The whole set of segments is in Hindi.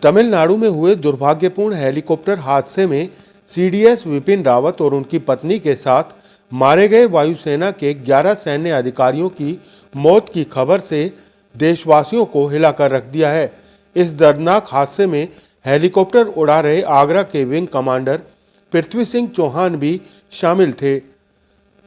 तमिलनाडु में हुए दुर्भाग्यपूर्ण हेलीकॉप्टर हादसे में सीडीएस विपिन रावत और उनकी पत्नी के साथ मारे गए वायुसेना के 11 सैन्य अधिकारियों की मौत की खबर से देशवासियों को हिलाकर रख दिया है। इस दर्दनाक हादसे में हेलीकॉप्टर उड़ा रहे आगरा के विंग कमांडर पृथ्वी सिंह चौहान भी शामिल थे।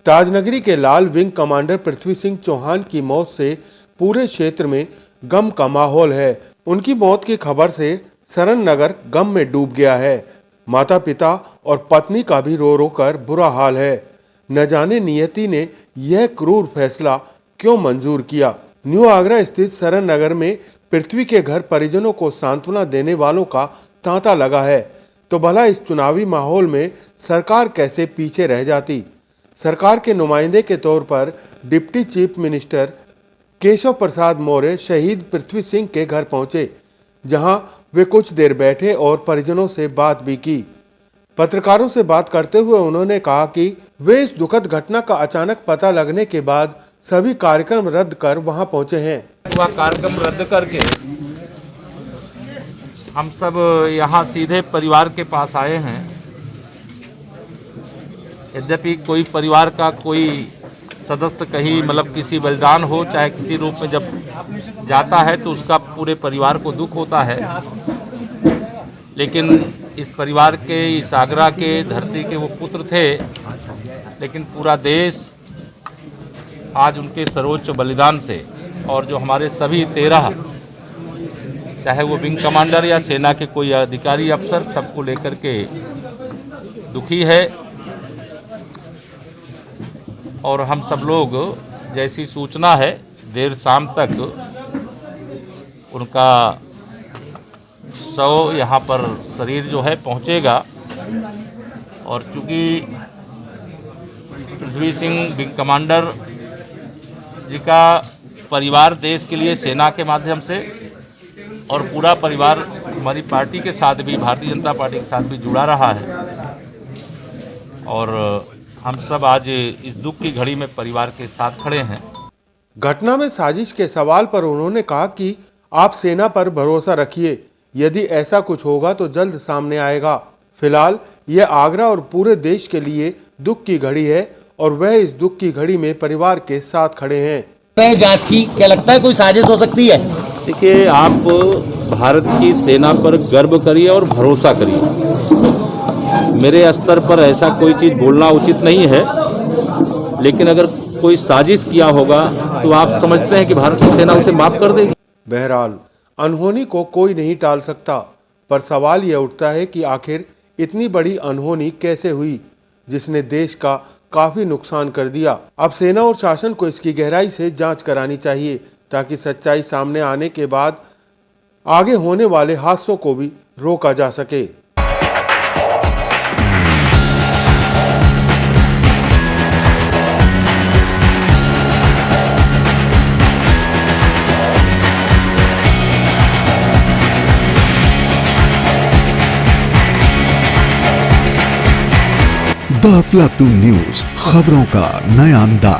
ताजनगरी के लाल विंग कमांडर पृथ्वी सिंह चौहान की मौत से पूरे क्षेत्र में गम का माहौल है। उनकी मौत की खबर से सरन नगर गम में डूब गया है। माता पिता और पत्नी का भी रो रो कर बुरा हाल है। न जाने नियति ने यह क्रूर फैसला क्यों मंजूर किया। न्यू आगरा स्थित सरन नगर में पृथ्वी के घर परिजनों को सांत्वना देने वालों का तांता लगा है, तो भला इस चुनावी माहौल में सरकार कैसे पीछे रह जाती। सरकार के नुमाइंदे के तौर पर deputy chief minister Keshav Prasad Maurya शहीद पृथ्वी सिंह के घर पहुंचे, जहां वे कुछ देर बैठे और परिजनों से बात भी की। पत्रकारों से बात करते हुए उन्होंने कहा कि वे इस दुखद घटना का अचानक पता लगने के बाद सभी कार्यक्रम रद्द कर वहां पहुंचे हैं। वह कार्यक्रम रद्द करके हम सब यहाँ सीधे परिवार के पास आए हैं। यद्यपि कोई परिवार का कोई सदस्य कहीं मतलब किसी बलिदान हो चाहे किसी रूप में जब जाता है तो उसका पूरे परिवार को दुख होता है, लेकिन इस परिवार के, इस आगरा के धरती के वो पुत्र थे, लेकिन पूरा देश आज उनके सर्वोच्च बलिदान से और जो हमारे सभी 13 चाहे वो विंग कमांडर या सेना के कोई अधिकारी अफसर सबको लेकर के दुखी है। और हम सब लोग जैसी सूचना है देर शाम तक उनका शव यहाँ पर शरीर जो है पहुँचेगा। और चूँकि पृथ्वी सिंह विंग कमांडर जी का परिवार देश के लिए सेना के माध्यम से और पूरा परिवार हमारी पार्टी के साथ भी, भारतीय जनता पार्टी के साथ भी जुड़ा रहा है, और हम सब आज इस दुख की घड़ी में परिवार के साथ खड़े हैं। घटना में साजिश के सवाल पर उन्होंने कहा कि आप सेना पर भरोसा रखिए, यदि ऐसा कुछ होगा तो जल्द सामने आएगा। फिलहाल यह आगरा और पूरे देश के लिए दुख की घड़ी है और वह इस दुख की घड़ी में परिवार के साथ खड़े हैं। जांच की क्या लगता है कोई साजिश हो सकती है? देखिए, आप भारत की सेना पर गर्व करिए और भरोसा करिए। मेरे स्तर पर ऐसा कोई चीज़ बोलना उचित नहीं है, लेकिन अगर कोई साजिश किया होगा तो आप समझते हैं कि भारत की सेना उसे माफ कर देगी। बहरहाल अनहोनी को कोई नहीं टाल सकता, पर सवाल यह उठता है कि आखिर इतनी बड़ी अनहोनी कैसे हुई, जिसने देश का काफी नुकसान कर दिया। अब सेना और शासन को इसकी गहराई से जांच करानी चाहिए, ताकि सच्चाई सामने आने के बाद आगे होने वाले हादसों को भी रोका जा सके। द अफलातून न्यूज़, खबरों का नया अंदाज।